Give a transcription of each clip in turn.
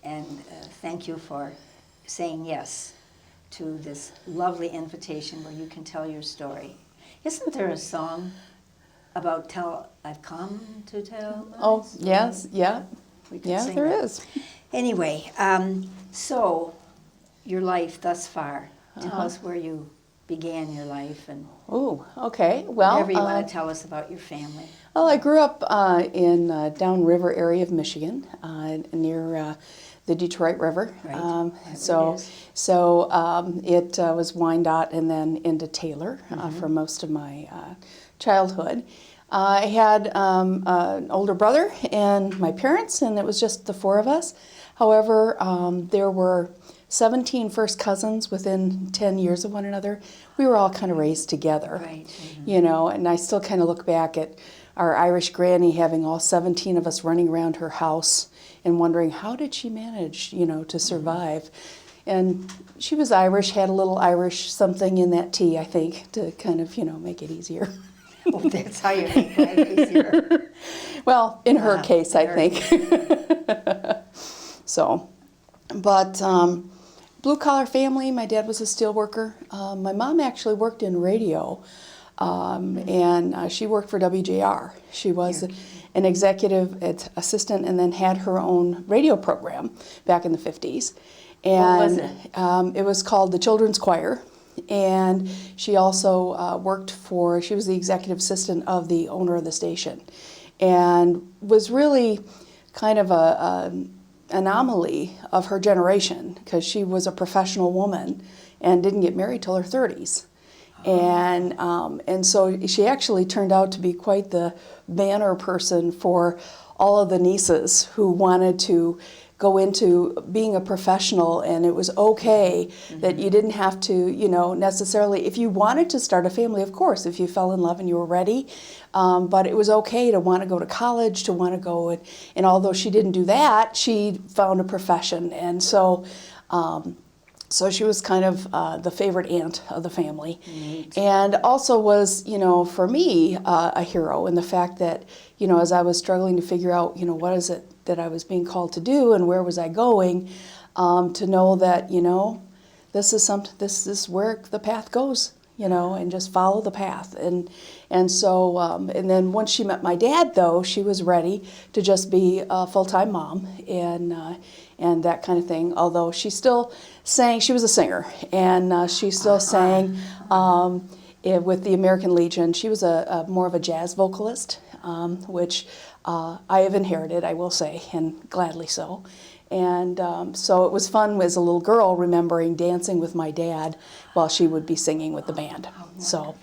and thank you for saying yes to this lovely invitation where you can tell your story. Isn't there a song about I've come to tell my Oh, story? yes, yeah. We could Yeah, sing there that. is. Anyway, so your life thus far. Tell us where you began your life and Oh, okay. Well, whatever you want to tell us about your family. well, I grew up in downriver area of Michigan, near the Detroit River. Right. So, it was Wyandotte and then into Taylor for most of my childhood. I had an older brother and my parents, and it was just the four of us. However, there were 17 first cousins within 10 years of one another. We were all kind of raised together, Right. you know, and I still kind of look back at our Irish granny having all 17 of us running around her house and wondering how did she manage, you know, to survive. And she was Irish, had a little Irish something in that tea, I think, to kind of, you know, make it easier. Oh, that's how you make life easier. Well, in her case, I think. So, but blue collar family. My dad was a steel worker. My mom actually worked in radio, and she worked for WJR. She was an executive assistant and then had her own radio program back in the 50s. And What was it? It was called the Children's Choir. And she also she was the executive assistant of the owner of the station, and was really kind of an anomaly of her generation because she was a professional woman and didn't get married till her 30s. And so she actually turned out to be quite the banner person for all of the nieces who wanted to go into being a professional, and it was okay that you didn't have to, you know, necessarily, if you wanted to start a family, of course, if you fell in love and you were ready, but it was okay to want to go to college, to want to go, and although she didn't do that, she found a profession, and so she was kind of the favorite aunt of the family. Neat. And also was, you know, for me, a hero in the fact that, you know, as I was struggling to figure out, you know, what is it that I was being called to do and where was I going, to know that, you know, this is where the path goes, you know, and just follow the path. And so, and then once she met my dad, though, she was ready to just be a full-time mom and that kind of thing. Although she still sang, she was a singer, and she still sang with the American Legion. She was more of a jazz vocalist, which I have inherited, I will say, and gladly so. And so it was fun as a little girl remembering dancing with my dad while she would be singing with the band. So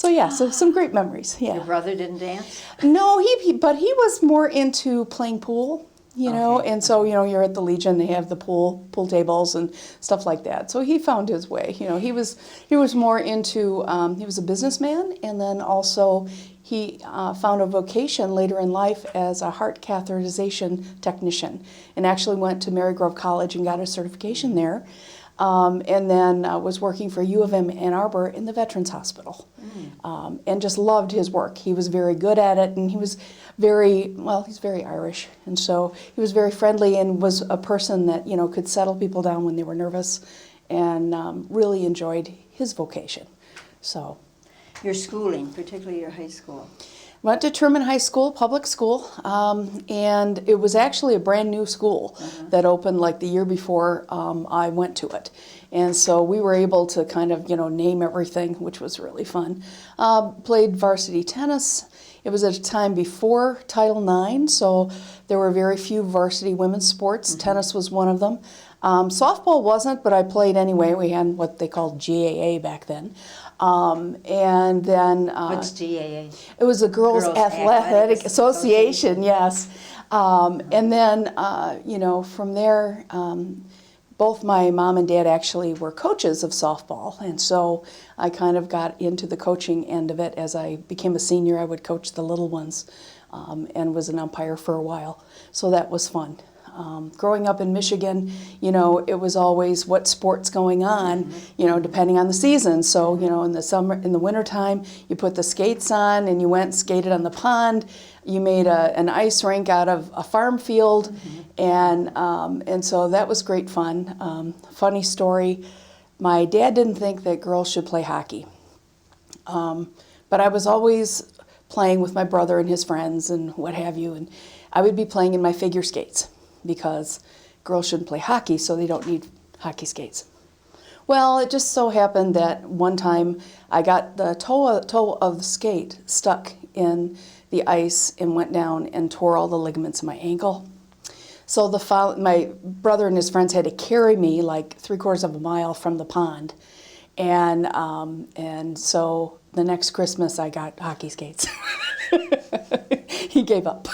yeah, so some great memories. Yeah. Your brother didn't dance? No, but he was more into playing pool, you know, Okay. and so, you know, you're at the Legion, they have the pool tables and stuff like that. So he found his way, you know, he was more into, he was a businessman, and then also he found a vocation later in life as a heart catheterization technician, and actually went to Marygrove College and got a certification there. And then was working for U of M Ann Arbor in the Veterans Hospital, and just loved his work. He was very good at it, and he was he's very Irish, and so he was very friendly and was a person that, you know, could settle people down when they were nervous, and really enjoyed his vocation. So, Your schooling, particularly your high school. went to Truman High School, public school, and it was actually a brand new school that opened like the year before I went to it. And so we were able to kind of, you know, name everything, which was really fun. Played varsity tennis. It was at a time before Title IX, so there were very few varsity women's sports. Tennis was one of them. Softball wasn't, but I played anyway. We had what they called GAA back then. And then What's GAA? it was the Girls Athletic Association, yes. And then, you know, from there, both my mom and dad actually were coaches of softball, and so I kind of got into the coaching end of it. As I became a senior, I would coach the little ones, and was an umpire for a while, so that was fun. Growing up in Michigan, you know, it was always what sport's going on, you know, depending on the season. So, you know, in the wintertime, you put the skates on and you went and skated on the pond. you made an ice rink out of a farm field, and so that was great fun. Funny story, my dad didn't think that girls should play hockey, but I was always playing with my brother and his friends and what have you, and I would be playing in my figure skates because girls shouldn't play hockey, so they don't need hockey skates. Well, it just so happened that one time I got the toe of the skate stuck in the ice and went down and tore all the ligaments in my ankle. So my brother and his friends had to carry me like 3/4 of a mile from the pond, and so the next Christmas I got hockey skates. He gave up.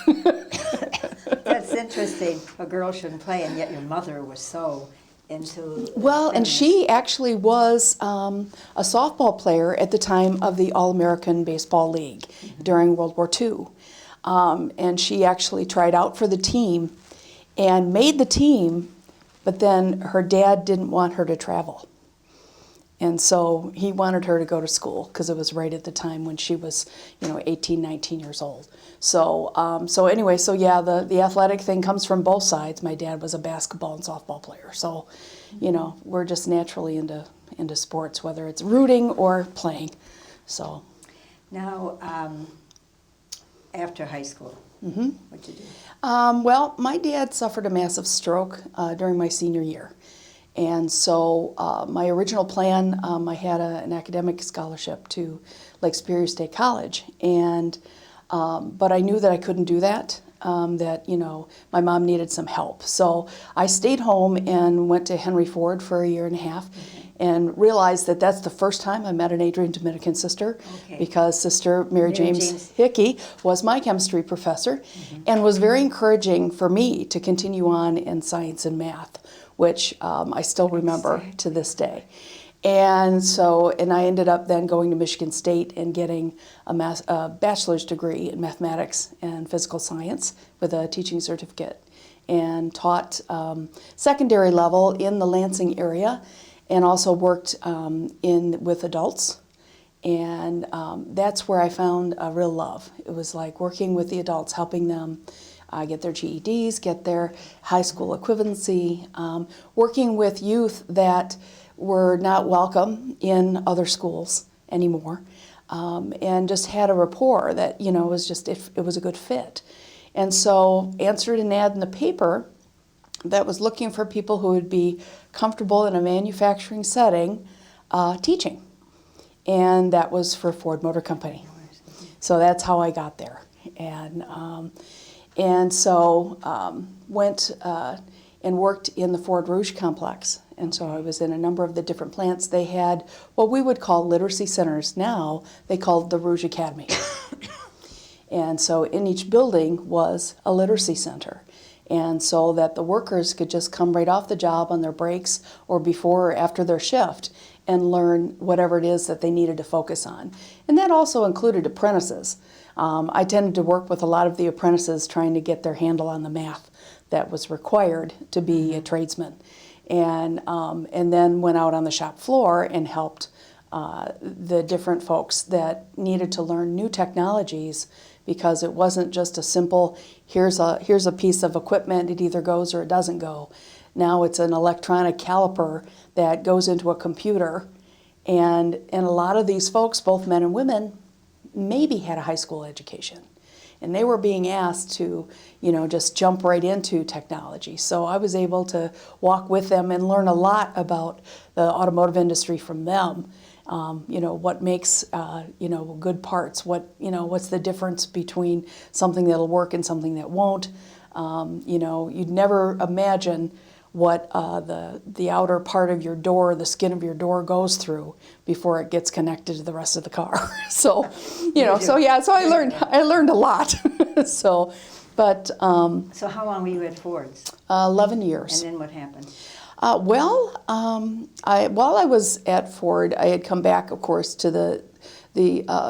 That's interesting. A girl shouldn't play, and yet your mother was so into Well, and fitness. she actually was a softball player at the time of the All-American Baseball League during World War II. And she actually tried out for the team and made the team, but then her dad didn't want her to travel. And so he wanted her to go to school because it was right at the time when she was, 18, 19 years old. So anyway, yeah, the athletic thing comes from both sides. My dad was a basketball and softball player. So, we're just naturally into sports, whether it's rooting or playing. So. Now, after high school, what'd you do? Well, my dad suffered a massive stroke during my senior year. And so my original plan, I had an academic scholarship to Lake Superior State College, but I knew that I couldn't do that, my mom needed some help. So I stayed home and went to Henry Ford for a year and a half and realized that that's the first time I met an Adrian Dominican sister, because Sister Mary James Hickey was my chemistry professor and was very encouraging for me to continue on in science and math, which I still remember to this day. And I ended up then going to Michigan State and getting a bachelor's degree in mathematics and physical science with a teaching certificate, and taught secondary level in the Lansing area, and also worked with adults. And that's where I found a real love. It was like working with the adults, helping them get their GEDs, get their high school equivalency, working with youth that were not welcome in other schools anymore, and just had a rapport that, it was a good fit. And so answered an ad in the paper that was looking for people who would be comfortable in a manufacturing setting teaching. And that was for Ford Motor Company. So that's how I got there. And so went and worked in the Ford Rouge complex. And so I was in a number of the different plants. They had what we would call literacy centers. Now they called the Rouge Academy. And so in each building was a literacy center. And so that the workers could just come right off the job on their breaks or before or after their shift and learn whatever it is that they needed to focus on. And that also included apprentices. I tended to work with a lot of the apprentices trying to get their handle on the math that was required to be a tradesman. And then went out on the shop floor and helped the different folks that needed to learn new technologies, because it wasn't just a simple, here's a piece of equipment, it either goes or it doesn't go. Now it's an electronic caliper that goes into a computer, and a lot of these folks, both men and women, maybe had a high school education. And they were being asked to, just jump right into technology. So I was able to walk with them and learn a lot about the automotive industry from them. What makes, good parts, what's the difference between something that'll work and something that won't. You'd never imagine what the outer part of your door, the skin of your door goes through before it gets connected to the rest of the car. So I learned a lot. So how long were you at Ford's? 11 years. And then what happened? While I was at Ford, I had come back, of course, to the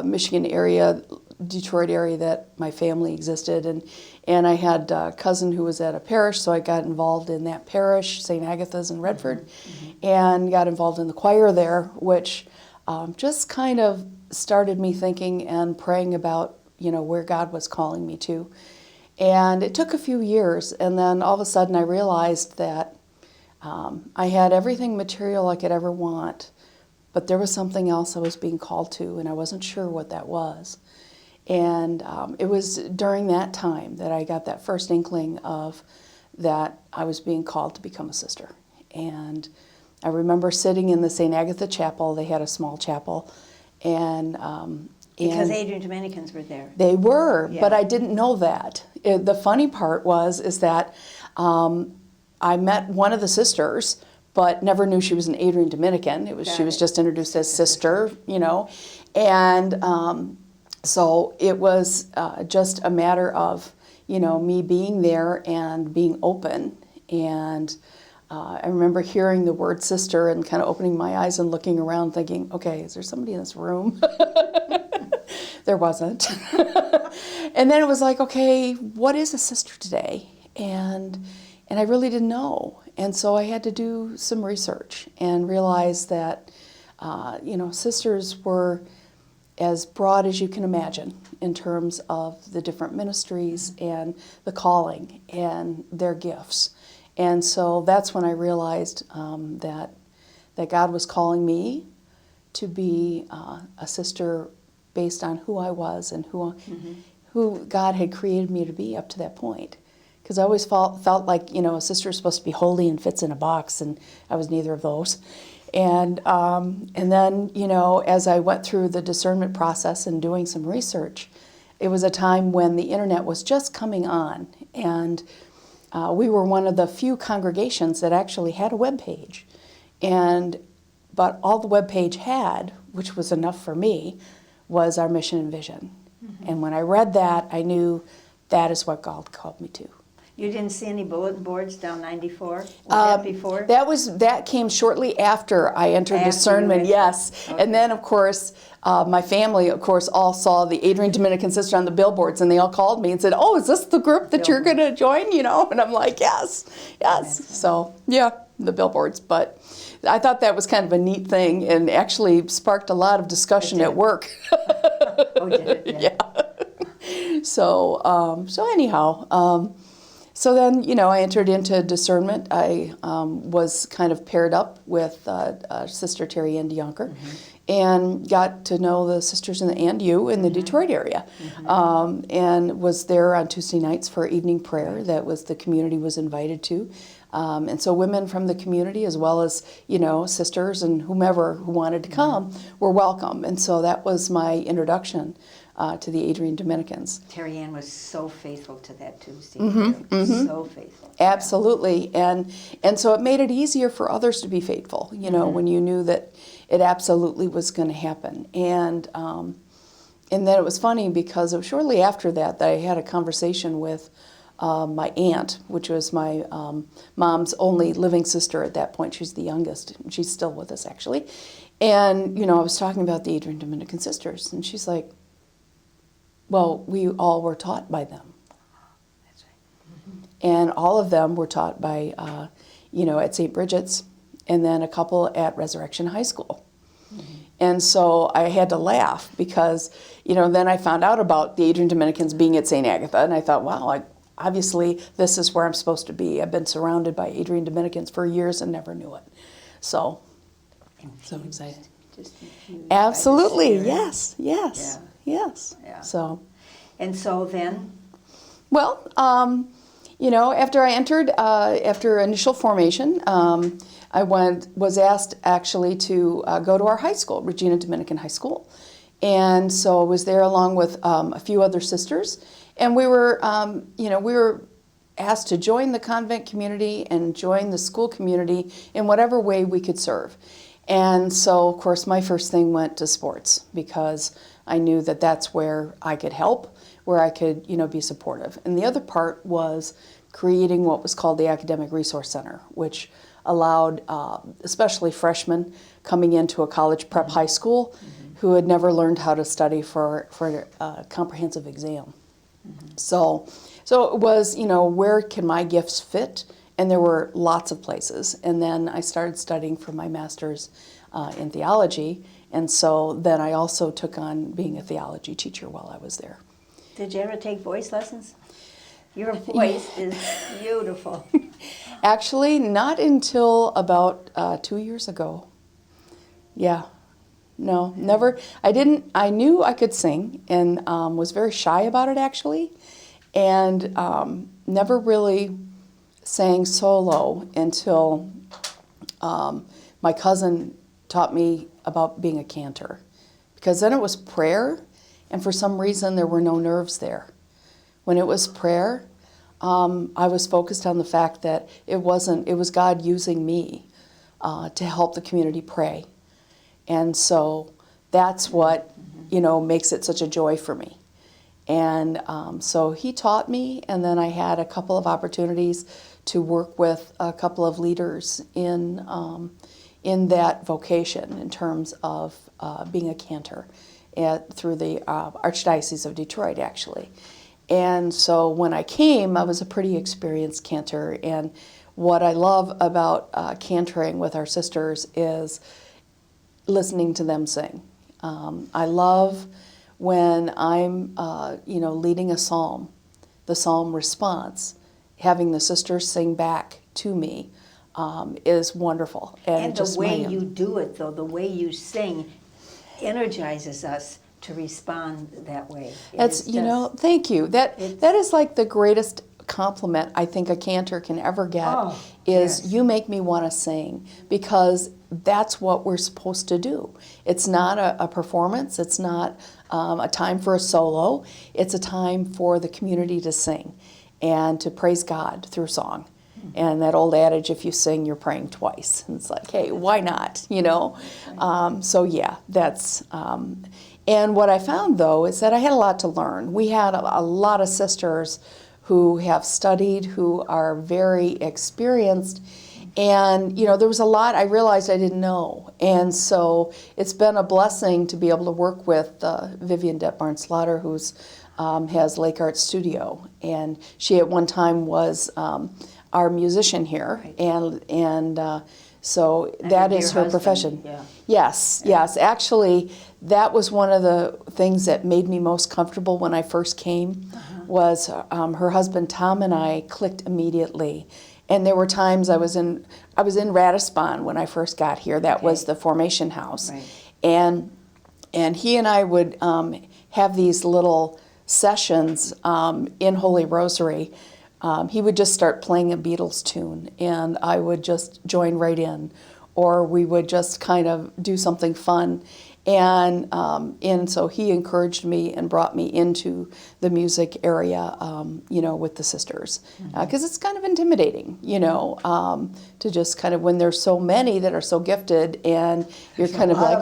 Michigan area, Detroit area that my family existed, and I had a cousin who was at a parish, so I got involved in that parish, St. Agatha's in Redford, and got involved in the choir there, which just kind of started me thinking and praying about where God was calling me to. And it took a few years, and then all of a sudden I realized that I had everything material I could ever want, but there was something else I was being called to, and I wasn't sure what that was. And it was during that time that I got that first inkling of that I was being called to become a sister. And I remember sitting in the St. Agatha Chapel. They had a small chapel, and Because Adrian Dominicans were there. they were, Yeah. but I didn't know that. The funny part is that I met one of the sisters, but never knew she was an Adrian Dominican. She was just introduced as sister, and so it was just a matter of me being there and being open. And I remember hearing the word sister and kind of opening my eyes and looking around, thinking, "Okay, is there somebody in this room?" There wasn't. And then it was like, okay, what is a sister today? And I really didn't know. And so I had to do some research and realize that, sisters were as broad as you can imagine in terms of the different ministries and the calling and their gifts. And so that's when I realized that God was calling me to be a sister based on who I was and who God had created me to be up to that point. Because I always felt like, a sister is supposed to be holy and fits in a box, and I was neither of those. And then, as I went through the discernment process and doing some research, it was a time when the internet was just coming on, and we were one of the few congregations that actually had a web page. But all the web page had, which was enough for me, was our mission and vision. Mm-hmm. And when I read that, I knew that is what God called me to. You didn't see any bulletin boards down 94? Was that before? That came shortly after I entered discernment, yes. Okay. And then, of course, my family, of course, all saw the Adrian Dominican Sisters on the billboards, and they all called me and said, "Oh, is this the group that you're going to join?" And I'm like, yes. So, yeah, the billboards. But I thought that was kind of a neat thing, and actually sparked a lot of discussion at work. Oh, did it? Yeah. So anyhow. So then, I entered into discernment. I was kind of paired up with Sister Terry Ann DeYonker, and got to know the sisters in the ANDU in the Detroit area, and was there on Tuesday nights for evening prayer that the community was invited to. And so women from the community, as well as, sisters and whomever who wanted to come, were welcome. And so that was my introduction to the Adrian Dominicans. Terry Ann was so faithful to that Tuesday. So faithful. Absolutely. And so it made it easier for others to be faithful, when you knew that it absolutely was going to happen. And then it was funny because it was shortly after that I had a conversation with my aunt, which was my mom's only living sister at that point. She's the youngest. She's still with us, actually. And, I was talking about the Adrian Dominican Sisters, and she's like, "Well, we all were taught by them." That's right. And all of them were taught by, at St. Bridget's, and then a couple at Resurrection High School. And so I had to laugh because, then I found out about the Adrian Dominicans being at St. Agatha, and I thought, wow, obviously this is where I'm supposed to be. I've been surrounded by Adrian Dominicans for years and never knew it. So excited. Just infused Absolutely, by the Spirit. yes. Yeah. So. And so then? Well, after I entered, after initial formation, I was asked actually to go to our high school, Regina Dominican High School. And so I was there along with a few other sisters. And we were asked to join the convent community and join the school community in whatever way we could serve. And so, of course, my first thing went to sports because I knew that that's where I could help, where I could, be supportive. And the other part was creating what was called the Academic Resource Center, which allowed especially freshmen coming into a college prep high school who had never learned how to study for a comprehensive exam. So it was, where can my gifts fit? And there were lots of places. And then I started studying for my master's in theology. And so then I also took on being a theology teacher while I was there. Did you ever take voice lessons? Your voice is beautiful. Actually, not until about 2 years ago. Yeah. No, never. I knew I could sing and was very shy about it, actually. And never really sang solo until my cousin taught me about being a cantor. Because then it was prayer, and for some reason there were no nerves there. When it was prayer, I was focused on the fact that it was God using me to help the community pray. And so that's what, makes it such a joy for me. And so he taught me, and then I had a couple of opportunities to work with a couple of leaders in that vocation in terms of being a cantor through the Archdiocese of Detroit, actually. And so when I came, I was a pretty experienced cantor, and what I love about cantoring with our sisters is listening to them sing. I love when I'm, leading a psalm, the psalm response, having the sisters sing back to me is wonderful. And the way you do it, though, the way you sing, energizes us to respond that way. Thank you. That is like the greatest compliment I think a cantor can ever get you make me want to sing, because that's what we're supposed to do. It's not a performance. It's not a time for a solo. It's a time for the community to sing and to praise God through song. And that old adage, if you sing, you're praying twice. And it's like, hey, why not? That's... And what I found, though, is that I had a lot to learn. We had a lot of sisters who have studied, who are very experienced, and, there was a lot I realized I didn't know. And so it's been a blessing to be able to work with Vivian Detbarn-Slaughter, who's has Lake Art Studio. And she at one time was our musician here, and so that is her profession. Yeah. Yes. Actually, that was one of the things that made me most comfortable when I first came. Was her husband Tom and I clicked immediately, and there were times I was in Ratisbon when I first got here. That was the formation house, and he and I would have these little sessions in Holy Rosary. He would just start playing a Beatles tune, and I would just join right in, or we would just kind of do something fun. And so he encouraged me and brought me into the music area, with the sisters, because it's kind of intimidating, to just kind of, when there's so many that are so gifted, and you're kind of like,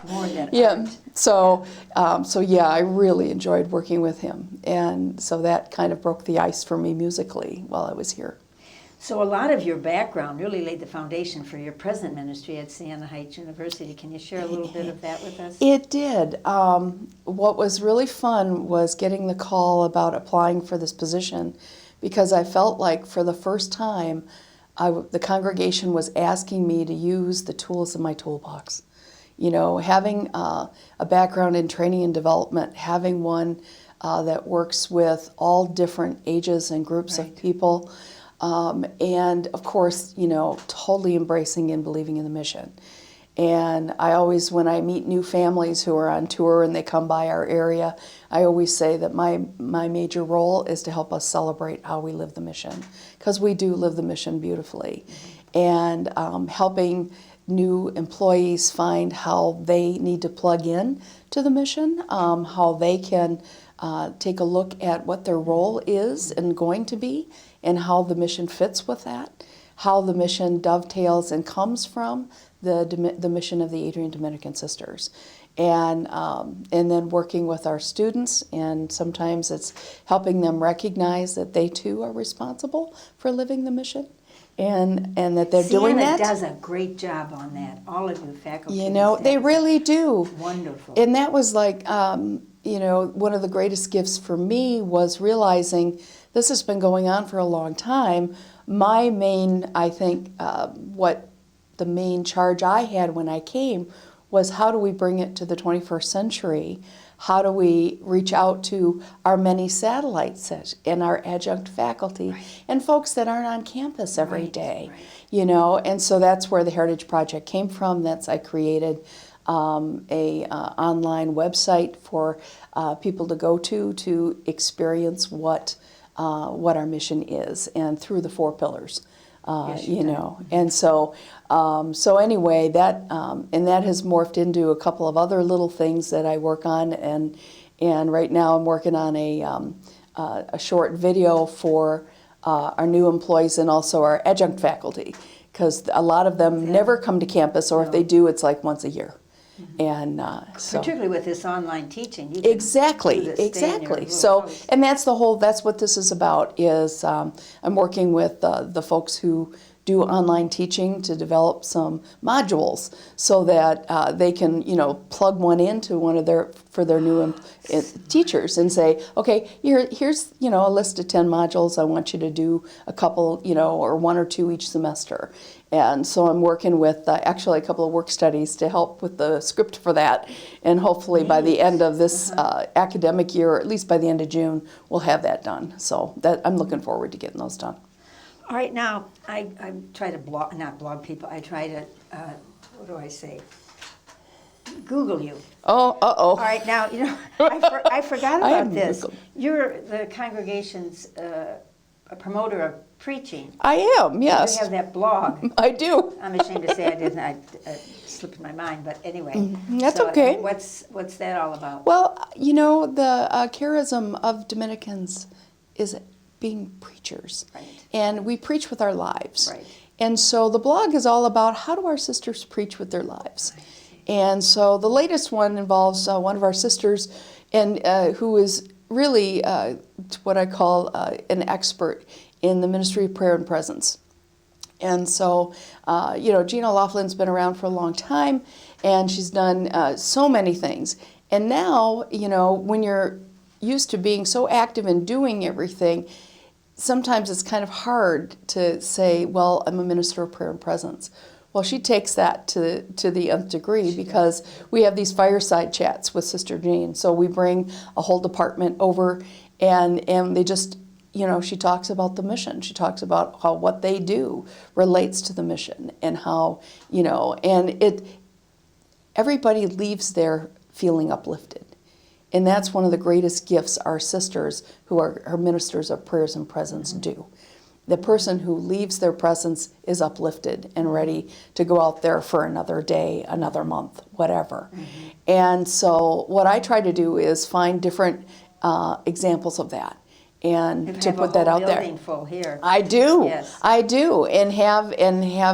more than art. So I really enjoyed working with him, and so that kind of broke the ice for me musically while I was here. So a lot of your background really laid the foundation for your present ministry at Siena Heights University. Can you share a little bit of that with us? It did. What was really fun was getting the call about applying for this position, because I felt like for the first time the congregation was asking me to use the tools in my toolbox. Having a background in training and development, having one that works with all different ages and groups of people, and of course, totally embracing and believing in the mission. And I always, when I meet new families who are on tour and they come by our area, I always say that my major role is to help us celebrate how we live the mission, because we do live the mission beautifully. And helping new employees find how they need to plug in to the mission, how they can take a look at what their role is and going to be, and how the mission fits with that, how the mission dovetails and comes from the mission of the Adrian Dominican Sisters. And then working with our students, and sometimes it's helping them recognize that they too are responsible for living the mission, and that they're doing that. Siena does a great job on that. All of you faculty. They really do. Wonderful. And that was like, one of the greatest gifts for me was realizing this has been going on for a long time. My main, I think, what the main charge I had when I came was, how do we bring it to the 21st century? How do we reach out to our many satellites and our adjunct faculty and folks that aren't on campus every day? You know, and so that's where the Heritage Project came from. I created a online website for people to go to experience what our mission is, and through the 4 pillars. You know, and so anyway, that and that has morphed into a couple of other little things that I work on, and right now I'm working on a short video for our new employees and also our adjunct faculty, because a lot of them never come to campus, or if they do, it's like once a year. And so particularly with this online teaching, you can exactly. do this, stay in your little So, house. and that's what this is about. Is I'm working with the folks who do online teaching to develop some modules so that they can, you know, plug one into one of their new teachers and say, okay, here's, you know, a list of 10 modules. I want you to do a couple, you know, or 1 or 2 each semester. And so I'm working with actually a couple of work studies to help with the script for that. And hopefully by the end of this academic year, or at least by the end of June, we'll have that done. So that I'm looking forward to getting those done. All right, now, I try to not blog people, I try to, what do I say? Google you. Oh, uh-oh. All right, now, you know, I forgot I about am this. Googled. You're the congregation's a promoter of preaching. I am, yes. You have that blog. I do. I'm ashamed to say I didn't, I slipped in my mind, but anyway. That's So, okay. What's that all about? Well, you know, the charism of Dominicans is being preachers. Right. And we preach with our lives. Right. And so the blog is all about how do our sisters preach with their lives. And so the latest one involves one of our sisters, and who is really what I call an expert in the ministry of prayer and presence. And so, you know, Gina Laughlin's been around for a long time, and she's done so many things. And now, you know, when you're used to being so active and doing everything, sometimes it's kind of hard to say, well, I'm a minister of prayer and presence. Well, she takes that to the nth degree, because we have these fireside chats with Sister Jean. So we bring a whole department over, and they just, you know, she talks about the mission. She talks about how what they do relates to the mission, and how, you know, and everybody leaves there feeling uplifted. And that's one of the greatest gifts our sisters, who are her ministers of prayers and presence, do. The person who leaves their presence is uplifted and ready to go out there for another day, another month, whatever. And so what I try to do is find different examples of that, and to put that out there. Building full here. I do. Yes. I do, and have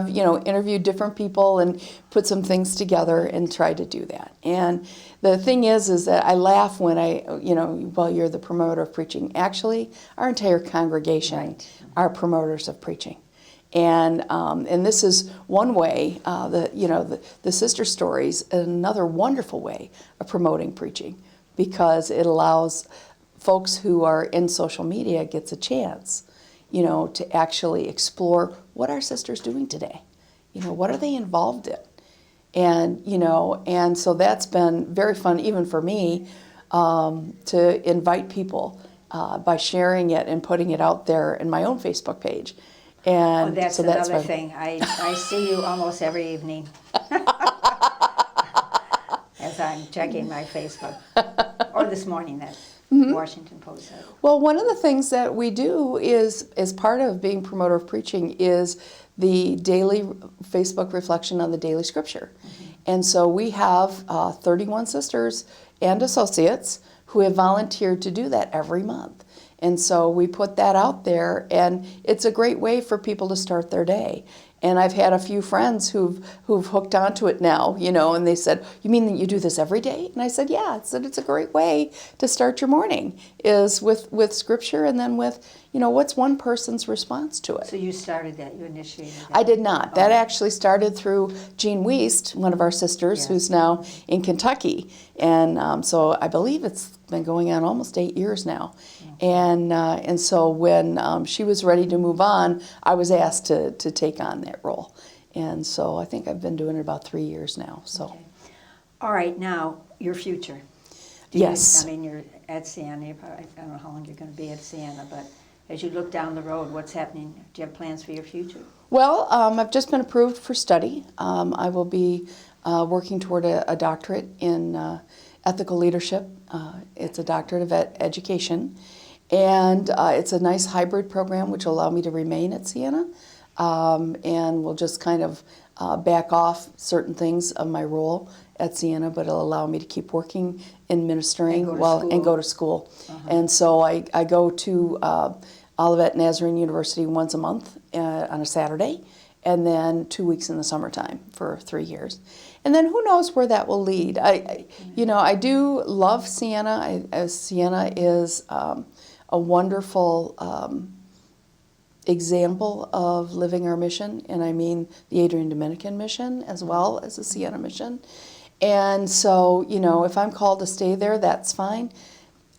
you know, interviewed different people and put some things together and try to do that. And the thing is that I laugh when you know, well, you're the promoter of preaching. Actually, our entire congregation are promoters of preaching. And this is one way, the sister stories, another wonderful way of promoting preaching, because it allows folks who are in social media gets a chance, you know, to actually explore what our sisters doing today. You know, what are they involved in? And, you know, and so that's been very fun, even for me, to invite people by sharing it and putting it out there in my own Facebook page. And that's so another thing. I see you almost every evening as I'm checking my Facebook. Or this morning, that Washington Post said. Well, one of the things that we do is, as part of being promoter of preaching, is the daily Facebook reflection on the daily scripture. And so we have 31 sisters and associates who have volunteered to do that every month. And so we put that out there, and it's a great way for people to start their day. And I've had a few friends who've hooked onto it now, you know, and they said, "You mean that you do this every day?" And I said, "Yeah." I said, "It's a great way to start your morning, is with scripture, and then with, you know, what's one person's response to it." So you started that, you initiated that? I did not. That actually started through Jean Wiest, one of our sisters, who's now in Kentucky. And so I believe it's been going on almost 8 years now. And so when she was ready to move on, I was asked to take on that role. And so I think I've been doing it about 3 years now. So, All right, now, your future. Yes. I mean, you're at Siena. I don't know how long you're going to be at Siena, but as you look down the road, what's happening? Do you have plans for your future? Well, I've just been approved for study. I will be working toward a doctorate in ethical leadership. It's a doctorate of education, and it's a nice hybrid program which will allow me to remain at Siena, and will just kind of back off certain things of my role at Siena, but it'll allow me to keep working in ministering and go to school. And so I go to Olivet Nazarene University once a month on a Saturday, and then 2 weeks in the summertime for 3 years. And then who knows where that will lead. I do love Siena. Siena is a wonderful example of living our mission, and I mean the Adrian Dominican mission as well as the Siena mission. And so, if I'm called to stay there, that's fine.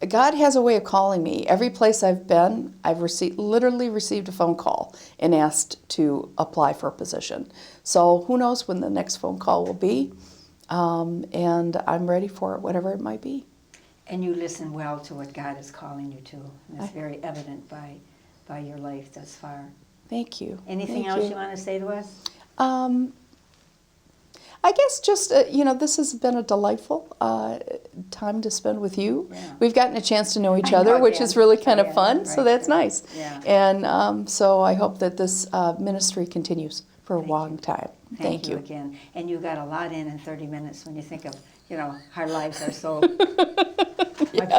God has a way of calling me. Every place I've been, I've literally received a phone call and asked to apply for a position. So who knows when the next phone call will be, and I'm ready for it, whatever it might be. And you listen well to what God is calling you to, and it's very evident by your life thus far. Thank you. Anything else you want to say to us? I guess just, this has been a delightful time to spend with you. Yeah. We've gotten a chance to know each other, which is really kind of fun, right, so that's nice. Yeah. And so I hope that this ministry continues for a long time. Thank you again. And you got a lot in 30 minutes when you think of, our lives are so much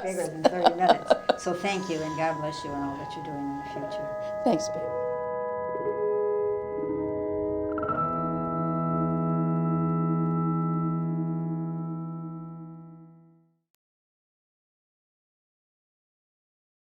bigger than 30 minutes. So thank you, and God bless you and all that you're doing in the future. Thanks, babe.